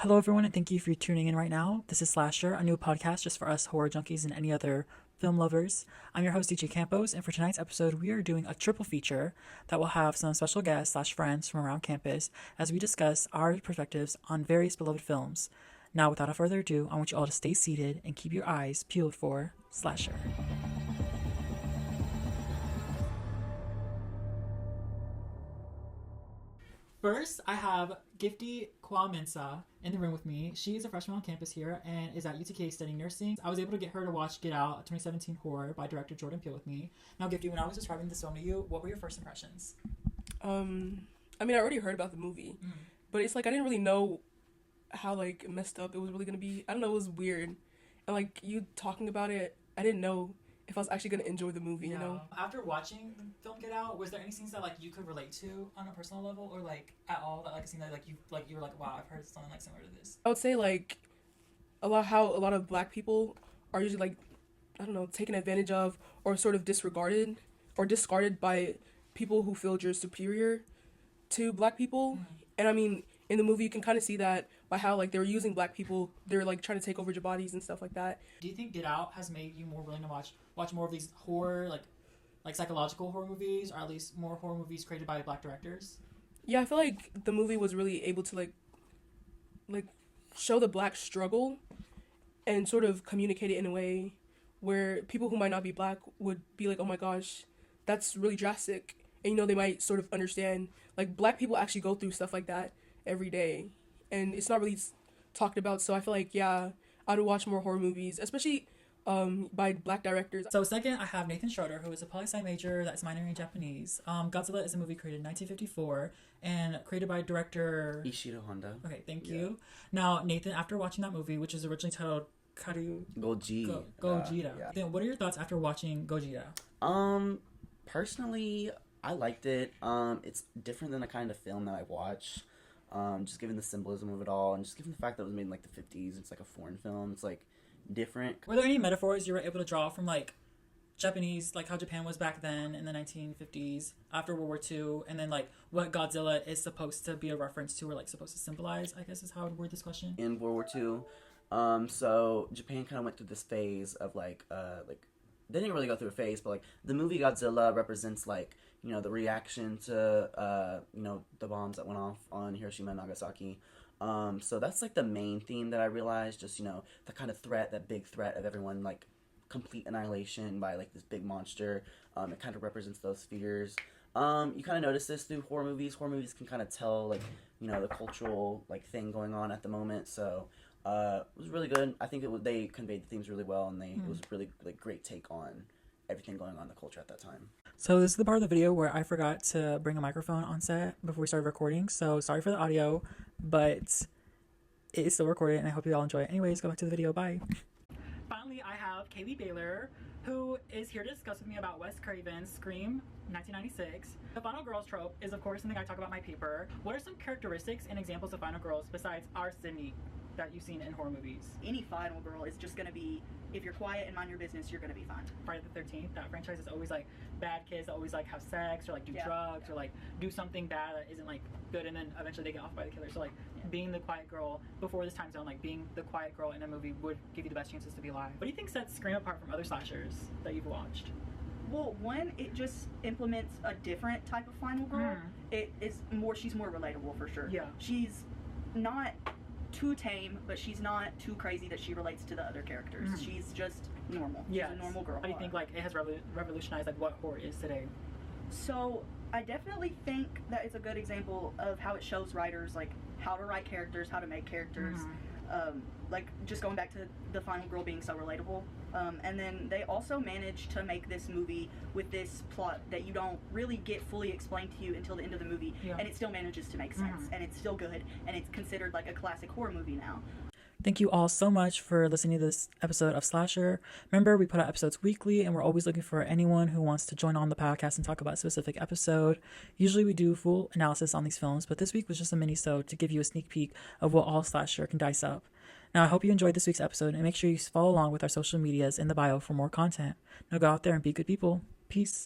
Hello, everyone, and thank you for tuning in right now. This is Slasher, a new podcast just for us horror junkies and any other film lovers. I'm your host, DJ Campos, and for tonight's episode, we are doing a triple feature that will have some special guests / friends from around campus as we discuss our perspectives on various beloved films. Now, without further ado, I want you all to stay seated and keep your eyes peeled for Slasher. First, I have Gifty Kwamensa in the room with me. She is a freshman on campus here and is at UTK studying nursing. I was able to get her to watch Get Out, a 2017 horror by director Jordan Peele with me. Now, Gifty, when I was describing this film to you, what were your first impressions? I already heard about the movie, but it's like I didn't really know how like messed up it was really gonna be. I don't know, it was weird, and like you talking about it, I didn't know if I was actually gonna enjoy the movie. You know. After watching the film Get Out, was there any scenes that like you could relate to on a personal level, or like at all that like a scene that you were like, wow, I've heard something like similar to this? I would say like a lot of black people are usually like, I don't know, taken advantage of or sort of disregarded or discarded by people who feel you're superior to black people. And I mean, in the movie you can kind of see that by how like they were using black people, they're like trying to take over your bodies and stuff like that. Do you think Get Out has made you more willing to watch more of these horror like psychological horror movies, or at least more horror movies created by black directors? Yeah, I feel like the movie was really able to like show the black struggle and sort of communicate it in a way where people who might not be black would be like, oh my gosh, that's really drastic. And you know, they might sort of understand like black people actually go through stuff like that every day, and it's not really talked about. So I feel like, yeah, I would watch more horror movies, especially by black directors. So second, I have Nathan Schroeder, who is a poli-sci major that's minoring in Japanese. Godzilla is a movie created in 1954 and created by director Ishiro Honda. Okay, thank you. Now, Nathan, after watching that movie, which is originally titled Gojira. Gojira. Then what are your thoughts after watching Gojira? Personally, I liked it. It's different than the kind of film that I watch. Just given the symbolism of it all, and just given the fact that it was made in like the 50s, it's like a foreign film. It's like different. Were there any metaphors you were able to draw from like Japanese, like how Japan was back then in the 1950s after World War II, and then like what Godzilla is supposed to be a reference to or like supposed to symbolize, I guess is how I would word this question. In World War II, so Japan kind of went through this phase of like they didn't really go through a phase, but like the movie Godzilla represents like, you know, the reaction to you know, the bombs that went off on Hiroshima and Nagasaki. So that's like the main theme that I realized, just, you know, the kind of threat, that big threat of everyone like complete annihilation by like this big monster. It kind of represents those fears. You kind of notice this through horror movies. Horror movies can kind of tell like, you know, the cultural like thing going on at the moment. So it was really good. I think they conveyed the themes really well, and it was really like great take on everything going on in the culture at that time. So this is the part of the video where I forgot to bring a microphone on set before we started recording. So sorry for the audio, but it is still recorded, and I hope you all enjoy it. Anyways, go back to the video. Bye. Finally, I have Kaylee Baylor, who is here to discuss with me about Wes Craven's Scream 1996. The final girls trope is, of course, something I talk about in my paper. What are some characteristics and examples of final girls besides our Sydney that you've seen in horror movies? Any final girl is just gonna be, if you're quiet and mind your business, you're gonna be fine. Friday the 13th, that franchise is always like bad kids that always like have sex or like do drugs or like do something bad that isn't like good, and then eventually they get off by the killer. So like being the quiet girl before this time zone, like being the quiet girl in a movie would give you the best chances to be alive. What do you think sets Scream apart from other slashers that you've watched? Well, one, it just implements a different type of final girl. She's more relatable for sure. Yeah. She's not too tame, but she's not too crazy that she relates to the other characters. She's just normal. She's a normal girl. How do you think like it has revolutionized like what horror is today? So I definitely think that it's a good example of how it shows writers like how to write characters, how to make characters. Like just going back to the final girl being so relatable. And then they also managed to make this movie with this plot that you don't really get fully explained to you until the end of the movie, and it still manages to make sense, and it's still good, and it's considered like a classic horror movie now. Thank you all so much for listening to this episode of Slasher. Remember, we put out episodes weekly, and we're always looking for anyone who wants to join on the podcast and talk about a specific episode. Usually we do full analysis on these films, but this week was just a mini-sode to give you a sneak peek of what all Slasher can dice up. Now, I hope you enjoyed this week's episode, and make sure you follow along with our social medias in the bio for more content. Now go out there and be good people. Peace.